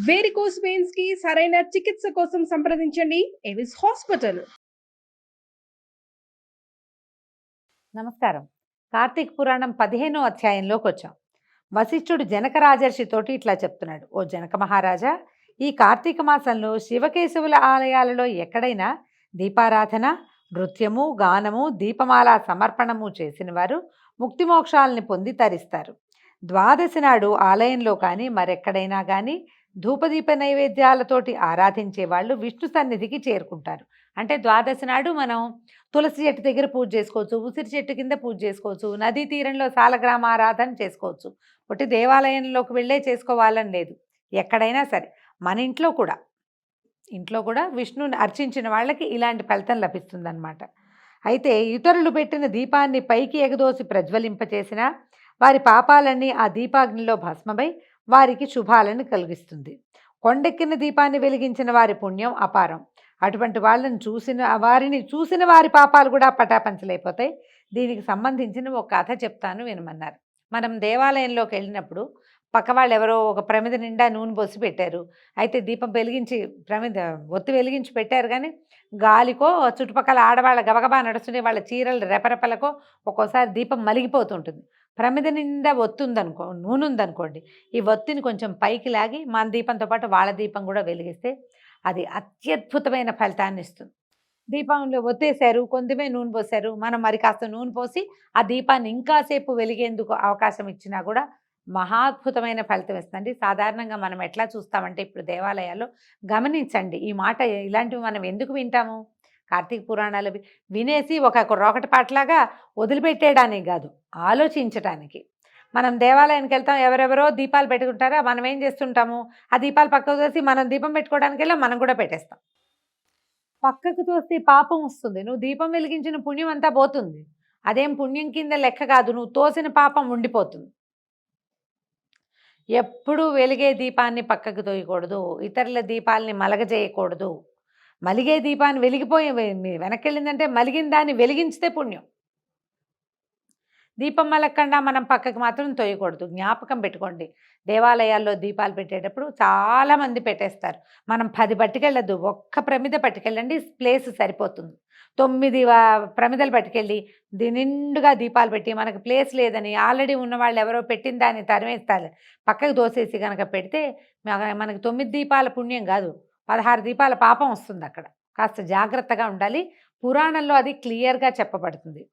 Varicose veins కి సరైన చికిత్స కోసం సంప్రదించండి ఎవిస్ హాస్పిటల్. నమస్కారం. కార్తీక పురాణం 15వ అధ్యాయంలోకి వచ్చాం. వశిష్ఠుడు జనక రాజర్షితోటి ఇట్లా చెప్తున్నాడు. ఓ జనక మహారాజా, ఈ కార్తీక మాసంలో శివకేశవుల ఆలయాలలో ఎక్కడైనా దీపారాధన, నృత్యము, గానము, దీపమాల సమర్పణము చేసిన వారు ముక్తిమోక్షాలని పొంది తరిస్తారు. ద్వాదశి నాడు ఆలయంలో కానీ మరెక్కడైనా కానీ ధూపదీప నైవేద్యాలతోటి ఆరాధించే వాళ్ళు విష్ణు సన్నిధికి చేరుకుంటారు. అంటే ద్వాదశి నాడు మనం తులసి చెట్టు దగ్గర పూజ చేసుకోవచ్చు, ఉసిరి చెట్టు కింద పూజ చేసుకోవచ్చు, నదీ తీరంలో సాలగ్రామ ఆరాధన చేసుకోవచ్చు. ఒకటి దేవాలయంలోకి వెళ్ళే చేసుకోవాలని లేదు, ఎక్కడైనా సరే మన ఇంట్లో కూడా విష్ణుని అర్చించిన వాళ్ళకి ఇలాంటి ఫలితం లభిస్తుందన్నమాట. అయితే ఇతరులు పెట్టిన దీపాన్ని పైకి ఎగదోసి ప్రజ్వలింపచేసిన వారి పాపాలన్నీ ఆ దీపాగ్నిలో భస్మమై వారికి శుభాలను కలిగిస్తుంది. కొండెక్కిన దీపాన్ని వెలిగించిన వారి పుణ్యం అపారం. అటువంటి వారిని చూసిన వారి పాపాలు కూడా పటాపంచలైపోతాయి. దీనికి సంబంధించిన ఒక కథ చెప్తాను వినమన్నారు. మనం దేవాలయంలోకి వెళ్ళినప్పుడు పక్క వాళ్ళు ఎవరో ఒక ప్రమిద నిండా నూనె పోసి పెట్టారు. అయితే దీపం వెలిగించి ఒత్తి వెలిగించి పెట్టారు, కానీ గాలికో చుట్టుపక్కల ఆడవాళ్ళ గబగబా నడుస్తుండే వాళ్ళ చీరలు రెపరెపలకో ఒక్కోసారి దీపం మలిగిపోతుంటుంది. ప్రమిద నిండా నూనె ఉందనుకోండి, ఈ ఒత్తిని కొంచెం పైకి లాగి మన దీపంతో పాటు వాళ్ళ దీపం కూడా వెలిగిస్తే అది అత్యద్భుతమైన ఫలితాన్ని ఇస్తుంది. దీపంలో ఒత్తేసారు, కొంచెమే నూనె పోసారు, మనం మరి కాస్త నూనె పోసి ఆ దీపాన్ని ఇంకాసేపు వెలిగేందుకు అవకాశం ఇచ్చినా కూడా మహాద్భుతమైన ఫలితం ఇస్తుంది. సాధారణంగా మనం ఎట్లా చూస్తామంటే ఇప్పుడు దేవాలయాల్లో గమనించండి ఈ మాట, ఇలాంటివి మనం ఎందుకు వింటాము? కార్తీక పురాణాలు వినేసి ఒక రోకటి పాటలాగా వదిలిపెట్టేయడానికి కాదు, ఆలోచించటానికి. మనం దేవాలయానికి వెళ్తాం, ఎవరెవరో దీపాలు పెట్టుకుంటారో మనం ఏం చేస్తుంటాము, ఆ దీపాలు పక్కకు తోసి మనం దీపం పెట్టుకోవడానికి వెళ్ళి మనం కూడా పెట్టేస్తాం. పక్కకు తోస్తే పాపం వస్తుంది, నువ్వు దీపం వెలిగించిన పుణ్యం అంతా పోతుంది. అదేం పుణ్యం కింద లెక్క కాదు, నువ్వు తోసిన పాపం ఉండిపోతుంది. ఎప్పుడూ వెలిగే దీపాన్ని పక్కకు తోయకూడదు, ఇతరుల దీపాలని మలగజేయకూడదు. మలిగే దీపాన్ని వెలిగిపోయి వెనక్కి వెళ్ళిందంటే మలిగిన దాన్ని వెలిగించితే పుణ్యం. దీపం మలక్కుండా మనం పక్కకి మాత్రం తోయకూడదు. జ్ఞాపకం పెట్టుకోండి, దేవాలయాల్లో దీపాలు పెట్టేటప్పుడు చాలామంది పెట్టేస్తారు. మనం 10 పట్టుకెళ్ళద్దు, ఒక్క ప్రమిద పట్టుకెళ్ళండి, ప్లేస్ సరిపోతుంది. 9 ప్రమిదలు పట్టుకెళ్ళి నిండుగా దీపాలు పెట్టి మనకు ప్లేస్ లేదని ఆల్రెడీ ఉన్న వాళ్ళు ఎవరో పెట్టిన దాన్ని తరిమేస్తారు, పక్కకు దోసేసి కనుక పెడితే మనకు 9 దీపాల పుణ్యం కాదు, 16 దీపాల పాపం వస్తుంది. అక్కడ కాస్త జాగ్రత్తగా ఉండాలి. పురాణంలో అది క్లియర్గా చెప్పబడుతుంది.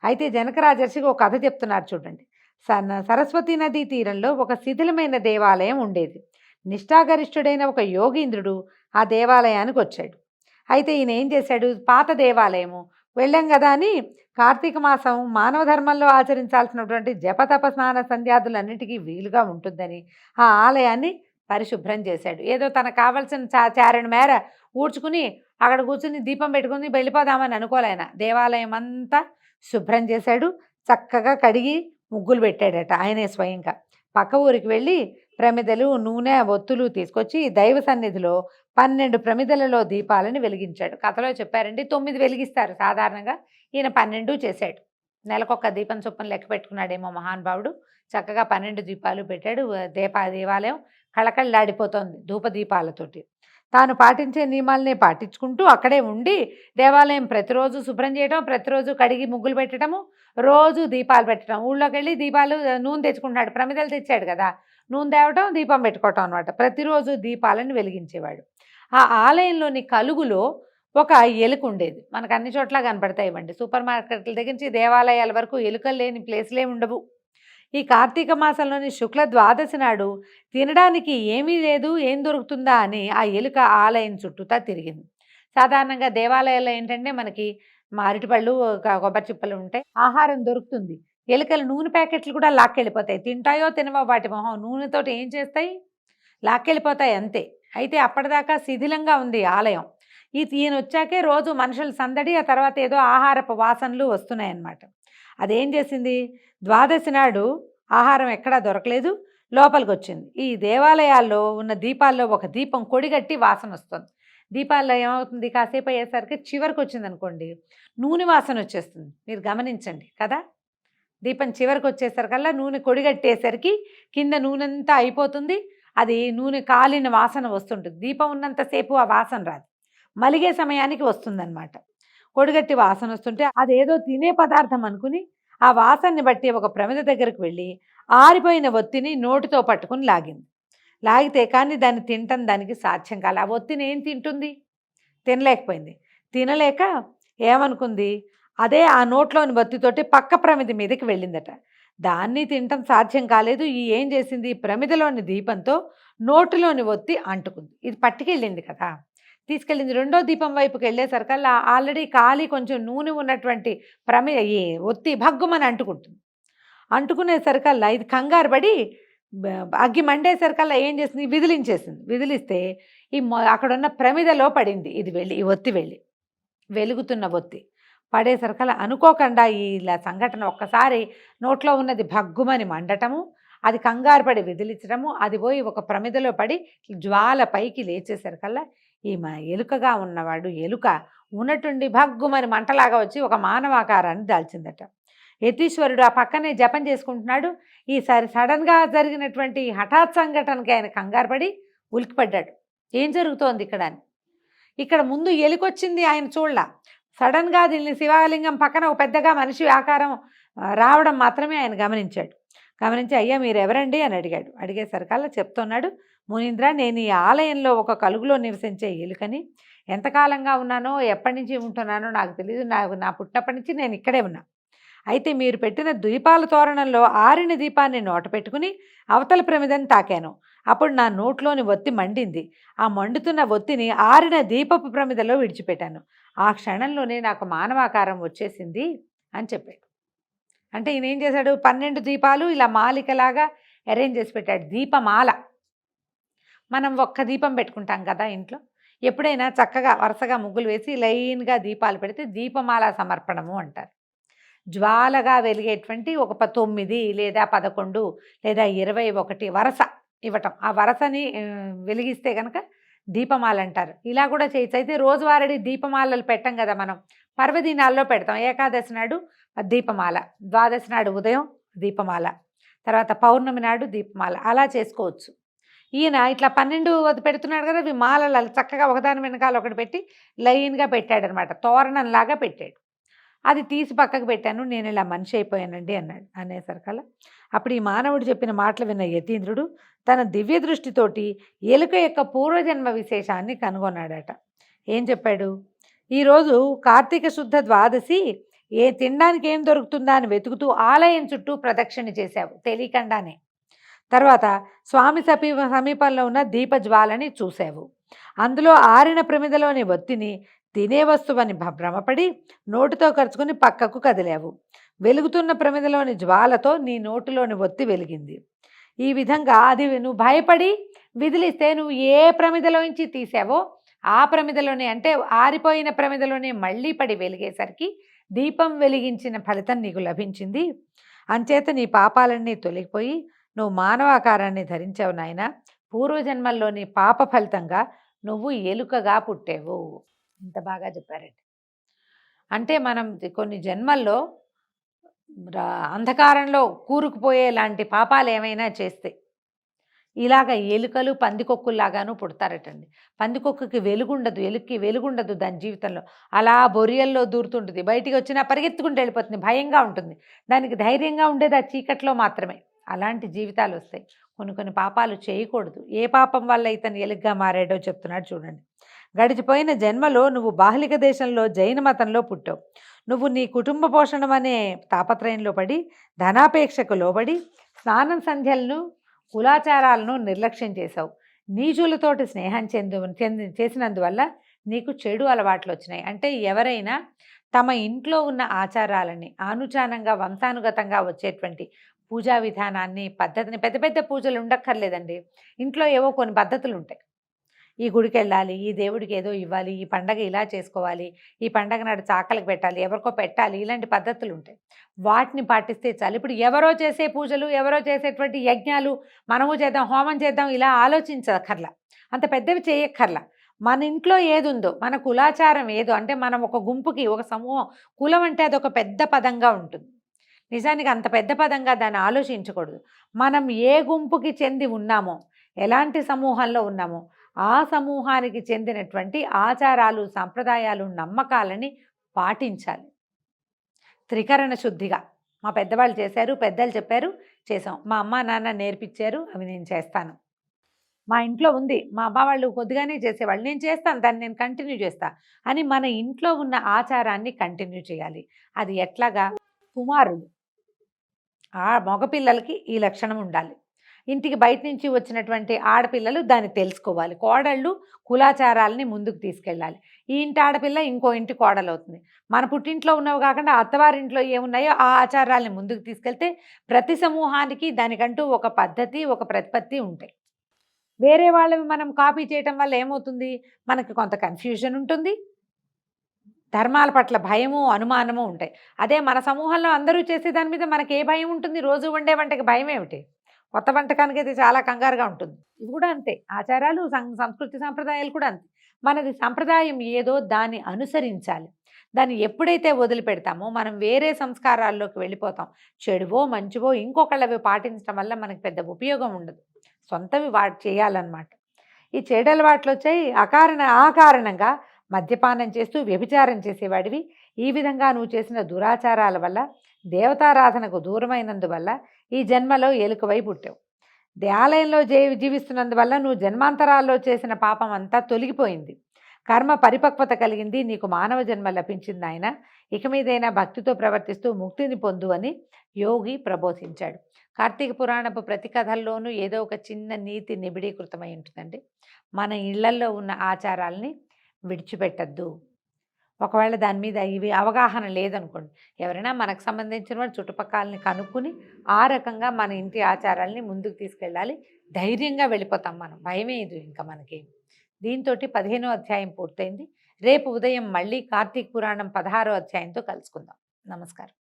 అయితే జనక రాజర్షికి ఒక కథ చెప్తున్నారు చూడండి. సరస్వతి నదీ తీరంలో ఒక శిథిలమైన దేవాలయం ఉండేది. నిష్ఠాగరిష్ఠుడైన ఒక యోగీంద్రుడు ఆ దేవాలయానికి వచ్చాడు. అయితే ఈయన ఏం చేశాడు, పాత దేవాలయము వెళ్ళాం కదా అని కార్తీక మాసం మానవ ధర్మంలో ఆచరించాల్సినటువంటి జపతప స్నాన సంధ్యాదులన్నిటికీ వీలుగా ఉంటుందని ఆ ఆలయాన్ని పరిశుభ్రం చేశాడు. ఏదో తనకు కావలసిన చారణ మేర ఊడ్చుకుని అక్కడ కూర్చుని దీపం పెట్టుకుని వెళ్ళిపోదామని అనుకోలేన దేవాలయం అంతా శుభ్రం చేశాడు. చక్కగా కడిగి ముగ్గులు పెట్టాడట ఆయనే స్వయంగా. పక్క ఊరికి వెళ్ళి ప్రమిదలు, నూనె, ఒత్తులు తీసుకొచ్చి దైవ సన్నిధిలో 12 ప్రమిదలలో దీపాలను వెలిగించాడు. కథలో చెప్పారండి 9 వెలిగిస్తారు సాధారణంగా, ఈయన 12 చేశాడు. నెలకొక దీపం చొప్పున లెక్క పెట్టుకున్నాడేమో మహానుభావుడు. చక్కగా 12 దీపాలు పెట్టాడు. దేవాలయం కళకళలాడిపోతోంది ధూపదీపాలతోటి. తాను పాటించే నియమాలనే పాటించుకుంటూ అక్కడే ఉండి దేవాలయం ప్రతిరోజు శుభ్రం చేయడం, ప్రతిరోజు కడిగి ముగ్గులు పెట్టడము, రోజు దీపాలు పెట్టడం. ఊళ్ళోకి వెళ్ళి దీపాలు నూనె తెచ్చుకుంటున్నాడు, ప్రమిదలు తెచ్చాడు కదా, నూనె తేవటం, దీపం పెట్టుకోవటం అనమాట. ప్రతిరోజు దీపాలను వెలిగించేవాడు. ఆ ఆలయంలోని కలుగులో ఒక ఎలుక ఉండేది. మనకు అన్ని చోట్ల కనపడతాయి ఇవ్వండి, సూపర్ మార్కెట్ల దగ్గర నుంచి దేవాలయాల వరకు ఎలుకలు లేని ప్లేస్లే ఉండవు. ఈ కార్తీక మాసంలోని శుక్ల ద్వాదశి నాడు తినడానికి ఏమీ లేదు, ఏం దొరుకుతుందా అని ఆ ఎలుక ఆలయం చుట్టూతా తిరిగింది. సాధారణంగా దేవాలయాల్లో ఏంటంటే మనకి అరటిపళ్ళు, కొబ్బరి చిప్పలు ఉంటాయి, ఆహారం దొరుకుతుంది. ఎలుకలు నూనె ప్యాకెట్లు కూడా లాక్కెళ్ళిపోతాయి. తింటాయో తినవో వాటి మొహం, నూనెతోటి ఏం చేస్తాయి, లాక్కెళ్ళిపోతాయి అంతే. అయితే అప్పటిదాకా శిథిలంగా ఉంది ఆలయం. ఈయన వచ్చాకే రోజు మనుషుల సందడి, ఆ తర్వాత ఏదో ఆహారపు వాసనలు వస్తున్నాయన్నమాట. అదేం చేసింది, ద్వాదశి నాడు ఆహారం ఎక్కడా దొరకలేదు, లోపలికి వచ్చింది. ఈ దేవాలయాల్లో ఉన్న దీపాల్లో ఒక దీపం కొడిగట్టి వాసన వస్తుంది. దీపాల్లో ఏమవుతుంది, కాసేపు అయ్యేసరికి చివరికి వచ్చింది అనుకోండి, నూనె వాసన వచ్చేస్తుంది. మీరు గమనించండి కదా, దీపం చివరికి వచ్చేసరికల్లా నూనె కొడిగట్టేసరికి కింద నూనె అంతా అయిపోతుంది. అది నూనె కాలిన వాసన వస్తుంటుంది. దీపం ఉన్నంతసేపు ఆ వాసన రాదు, మలిగే సమయానికి వస్తుందన్నమాట. కొడిగట్టి వాసన వస్తుంటే అదేదో తినే పదార్థం అనుకుని ఆ వాసనని బట్టి ఒక ప్రమిద దగ్గరకు వెళ్ళి ఆరిపోయిన ఒత్తిని నోటితో పట్టుకుని లాగింది. లాగితే కానీ దాన్ని తినటం దానికి సాధ్యం కాలే. ఆ ఒత్తిని ఏం తింటుంది? తినలేకపోయింది. తినలేక ఏమనుకుంది, అదే ఆ నోట్లోని ఒత్తితోటి పక్క ప్రమిది మీదకి వెళ్ళిందట. దాన్ని తినటం సాధ్యం కాలేదు. ఏం చేసింది, ప్రమిదలోని దీపంతో నోటిలోని ఒత్తి అంటుకుంది. ఇది పట్టుకెళ్ళింది కదా, తీసుకెళ్ళింది. రెండో దీపం వైపుకి వెళ్ళేసరికల్లా ఆల్రెడీ ఖాళీ కొంచెం నూనె ఉన్నటువంటి ఈ ఒత్తి భగ్గుమని అంటుకుంటుంది. అంటుకునేసరికల్లా ఇది కంగారు పడి అగ్గి మండేసరికల్లా ఏం చేసింది, విదిలించేసింది. విదిలిస్తే అక్కడున్న ప్రమిదలో పడింది. ఇది వెళ్ళి ఈ ఒత్తి వెళ్ళి వెలుగుతున్న ఒత్తి పడేసరికల్లా అనుకోకుండా ఇలా సంఘటన ఒక్కసారి నోట్లో ఉన్నది భగ్గుమని మండటము, అది కంగారు పడి విదిలించడము, అది పోయి ఒక ప్రమిదలో పడి జ్వాల పైకి లేచేసరికల్లా ఎలుకగా ఉన్నవాడు ఎలుక ఉన్నట్టుండి భగ్గుమని మంటలాగా వచ్చి ఒక మానవాకారాన్ని దాల్చిందట. యతీశ్వరుడు ఆ పక్కనే జపం చేసుకుంటున్నాడు. ఈసారి సడన్గా జరిగినటువంటి హఠాత్ సంఘటనకి ఆయన కంగారు పడి ఉలికిపడ్డాడు. ఏం జరుగుతోంది ఇక్కడ అని. ఇక్కడ ముందు ఎలుకొచ్చింది ఆయన చూడలా. సడన్గా దీన్ని శివలింగం పక్కన ఒక పెద్దగా మనిషి ఆకారం రావడం మాత్రమే ఆయన గమనించాడు. గమనించి అయ్యా మీరు ఎవరండి అని అడిగాడు. అడిగేసరికల్లా చెప్తున్నాడు, మునీంద్ర నేను ఈ ఆలయంలో ఒక కలుగులో నివసించే ఎలుకని. ఎంతకాలంగా ఉన్నానో ఎప్పటి నుంచి ఉంటున్నానో నాకు తెలియదు. నా పుట్టినప్పటి నుంచి నేను ఇక్కడే ఉన్నా. అయితే మీరు పెట్టిన దీపాల తోరణంలో ఆరిన దీపాన్ని నోట పెట్టుకుని అవతల ప్రమిదని తాకాను. అప్పుడు నా నోట్లోని ఒత్తి మండింది. ఆ మండుతున్న ఒత్తిని ఆరిన దీపపు ప్రమిదలో విడిచిపెట్టాను. ఆ క్షణంలోనే నాకు మానవాకారం వచ్చేసింది అని చెప్పాడు. అంటే ఈయన ఏం చేశాడు, 12 దీపాలు ఇలా మాలికలాగా అరేంజ్ చేసి పెట్టాడు. దీపమాల. మనం ఒక్క దీపం పెట్టుకుంటాం కదా ఇంట్లో. ఎప్పుడైనా చక్కగా వరుసగా ముగ్గులు వేసి లైన్గా దీపాలు పెడితే దీపమాల సమర్పణము అంటారు. జ్వాలగా వెలిగేటువంటి ఒక 9 లేదా 11 లేదా 21 వరస ఇవ్వటం. ఆ వరసని వెలిగిస్తే కనుక దీపమాల అంటారు. ఇలా కూడా చేయొచ్చు. అయితే రోజువారీ దీపమాలలు పెట్టం కదా మనం, పర్వదినాల్లో పెడతాం. ఏకాదశి నాడు దీపమాల, ద్వాదశి నాడు ఉదయం దీపమాల, తర్వాత పౌర్ణమి నాడు దీపమాల, అలా చేసుకోవచ్చు. ఈయన ఇట్లా 12 పెడుతున్నాడు కదా, అవి మాలలు చక్కగా ఒకదాని వెనకాల ఒకటి పెట్టి లైన్గా పెట్టాడు అనమాట. తోరణంలాగా పెట్టాడు. అది తీసి పక్కకు పెట్టాను. నేను ఇలా మనిషి అయిపోయానండి అన్నాడు. అనేసరికల్లా అప్పుడు ఈ మానవుడు చెప్పిన మాటలు విన్న యతీంద్రుడు తన దివ్య దృష్టితోటి ఎలుక యొక్క పూర్వజన్మ విశేషాన్ని కనుగొన్నాడట. ఏం చెప్పాడు, ఈరోజు కార్తీక శుద్ధ ద్వాదశి తినడానికి ఏం దొరుకుతుందా అని వెతుకుతూ ఆలయం చుట్టూ ప్రదక్షిణ చేశావు తెలియకుండానే. తర్వాత స్వామి సమీపంలో ఉన్న దీపజ్వాలని చూశావు. అందులో ఆరిన ప్రమిదలోని ఒత్తిని తినే వస్తువని భ్రమపడి నోటితో ఖర్చుకుని పక్కకు కదిలావు. వెలుగుతున్న ప్రమిదలోని జ్వాలతో నీ నోటిలోని ఒత్తి వెలిగింది. ఈ విధంగా అది నువ్వు భయపడి విదిలిస్తే నువ్వు ఏ ప్రమిదలోంచి తీసావో ఆ ప్రమిదలోనే, అంటే ఆరిపోయిన ప్రమిదలోనే మళ్ళీ పడి వెలిగేసరికి దీపం వెలిగించిన ఫలితం నీకు లభించింది. అంచేత నీ పాపాలన్నీ తొలగిపోయి నువ్వు మానవాకారాన్ని ధరించావు నాయన. పూర్వజన్మల్లోని పాప ఫలితంగా నువ్వు ఎలుకగా పుట్టేవు. ఇంత బాగా చెప్పారండి. అంటే మనం కొన్ని జన్మల్లో అంధకారంలో కూరుకుపోయే లాంటి పాపాలు ఏమైనా చేస్తే ఇలాగ ఎలుకలు పందికొక్కుల్లాగాను పుడతారటండి. పందికొక్కుకి వెలుగుండదు, ఎలుక్కి వెలుగుండదు దాని జీవితంలో. అలా బొరియల్లో దూరుతుంటుంది, బయటికి వచ్చినా పరిగెత్తుకుంటూ వెళ్ళిపోతుంది, భయంగా ఉంటుంది. దానికి ధైర్యంగా ఉండేది ఆ చీకట్లో మాత్రమే. అలాంటి జీవితాలు వస్తాయి. కొన్ని పాపాలు చేయకూడదు. ఏ పాపం వల్ల ఇతను ఎలుగ్గా మారాడో చెప్తున్నాడు చూడండి. గడిచిపోయిన జన్మలో నువ్వు బాహ్లిక దేశంలో జైన మతంలో పుట్టావు. నువ్వు నీ కుటుంబ పోషణం అనే తాపత్రయంలో పడి ధనాపేక్షకు లోబడి స్నానం సంధ్యలను కులాచారాలను నిర్లక్ష్యం చేశావు. నీచులతోటి స్నేహం చేసినందువల్ల నీకు చెడు అలవాట్లు వచ్చినాయి. అంటే ఎవరైనా తమ ఇంట్లో ఉన్న ఆచారాలని ఆనుచానంగా వంశానుగతంగా వచ్చేటువంటి పూజా విధానాన్ని పద్ధతిని, పెద్ద పెద్ద పూజలు ఉండక్కర్లేదండి, ఇంట్లో ఏవో కొన్ని పద్ధతులు ఉంటాయి. ఈ గుడికి వెళ్ళాలి, ఈ దేవుడికి ఏదో ఇవ్వాలి, ఈ పండగ ఇలా చేసుకోవాలి, ఈ పండగ నాడు చాకలికి పెట్టాలి, ఎవరికో పెట్టాలి, ఇలాంటి పద్ధతులు ఉంటాయి. వాటిని పాటిస్తే చాలు. ఇప్పుడు ఎవరో చేసే పూజలు, ఎవరో చేసేటువంటి యజ్ఞాలు మనము చేద్దాం, హోమం చేద్దాం, ఇలా ఆలోచించక్కర్లా, అంత పెద్దవి చేయక్కర్లా. మన ఇంట్లో ఏది ఉందో, మన కులాచారం ఏదో, అంటే మనం ఒక గుంపుకి, ఒక సమూహం, కులం అంటే అదొక పెద్ద పదంగా ఉంటుంది. నిజానికి అంత పెద్ద పదంగా దాన్ని ఆలోచించకూడదు. మనం ఏ గుంపుకి చెంది ఉన్నామో, ఎలాంటి సమూహంలో ఉన్నామో ఆ సమూహానికి చెందినటువంటి ఆచారాలు, సంప్రదాయాలు, నమ్మకాలని పాటించాలి. త్రికరణ శుద్ధిగా మా పెద్దవాళ్ళు చేశారు, పెద్దలు చెప్పారు, చేసాం. మా అమ్మ నాన్న నేర్పించారు, అవి నేను చేస్తాను. మా ఇంట్లో ఉంది, మా అమ్మ వాళ్ళు కొద్దిగానే చేసేవాళ్ళు, నేను చేస్తాను, దాన్ని నేను కంటిన్యూ చేస్తా అని మన ఇంట్లో ఉన్న ఆచారాన్ని కంటిన్యూ చేయాలి. అది ఎట్లాగా? కుమారులు ఆ మగపిల్లలకి ఈ లక్షణం ఉండాలి. ఇంటికి బయట నుంచి వచ్చినటువంటి ఆడపిల్లలు దాన్ని తెలుసుకోవాలి. కోడళ్ళు కులాచారాలని ముందుకు తీసుకెళ్ళాలి. ఈ ఇంటి ఆడపిల్ల ఇంకో ఇంటి కోడలవుతుంది. మన పుట్టింట్లో ఉన్నవి కాకుండా అత్తవారింట్లో ఏమున్నాయో ఆ ఆచారాలని ముందుకు తీసుకెళ్తే ప్రతి సమూహానికి దానికంటూ ఒక పద్ధతి, ఒక ప్రతిపత్తి ఉంటాయి. వేరే వాళ్ళవి మనం కాపీ చేయటం వల్ల ఏమవుతుంది? మనకి కొంత కన్ఫ్యూజన్ ఉంటుంది. ధర్మాల పట్ల భయము, అనుమానము ఉంటాయి. అదే మన సమూహంలో అందరూ చేసే దాని మీద మనకి ఏ భయం ఉంటుంది? రోజు వండే వంటకి భయం ఏమిటి? కొత్త వంటకానికి అయితే చాలా కంగారుగా ఉంటుంది. ఇవి కూడా అంతే. ఆచారాలు, సంస్కృతి, సాంప్రదాయాలు కూడా అంతే. మనది సంప్రదాయం ఏదో దాన్ని అనుసరించాలి. దాన్ని ఎప్పుడైతే వదిలిపెడతామో మనం వేరే సంస్కారాల్లోకి వెళ్ళిపోతాం. చెడువో, మంచివో ఇంకొకళ్ళవి పాటించడం వల్ల మనకి పెద్ద ఉపయోగం ఉండదు. సొంతవి చేయాలన్నమాట. ఈ చెడు అలవాట్లు వచ్చాయి ఆ కారణంగా మద్యపానం చేస్తూ వ్యభిచారం చేసేవాడివి. ఈ విధంగా నువ్వు చేసిన దురాచారాల వల్ల, దేవతారాధనకు దూరమైనందువల్ల ఈ జన్మలో ఎలుకవై పుట్టావు. ఆలయంలో జీవిస్తున్నందువల్ల నువ్వు జన్మాంతరాల్లో చేసిన పాపం అంతా తొలగిపోయింది. కర్మ పరిపక్వత కలిగింది, నీకు మానవ జన్మ లభించింది. ఆయన ఇక మీదైనా భక్తితో ప్రవర్తిస్తూ ముక్తిని పొందు అని యోగి ప్రబోధించాడు. కార్తీక పురాణపు ప్రతి కథల్లోనూ ఏదో ఒక చిన్న నీతి నిబిడీకృతమై ఉంటుందండి. మన ఇళ్లల్లో ఉన్న ఆచారాలని విడిచిపెట్టద్దు. ఒకవేళ దాని మీద ఇవి అవగాహన లేదనుకోండి, ఎవరైనా మనకు సంబంధించిన వాడు చుట్టుపక్కలని కనుక్కుని ఆ రకంగా మన ఇంటి ఆచారాలని ముందుకు తీసుకెళ్ళాలి. ధైర్యంగా వెళ్ళిపోతాం మనం, భయమే ఇది ఇంకా మనకి. దీంతో 15వ అధ్యాయం పూర్తయింది. రేపు ఉదయం మళ్ళీ కార్తీక పురాణం 16వ అధ్యాయంతో కలుసుకుందాం. నమస్కారం.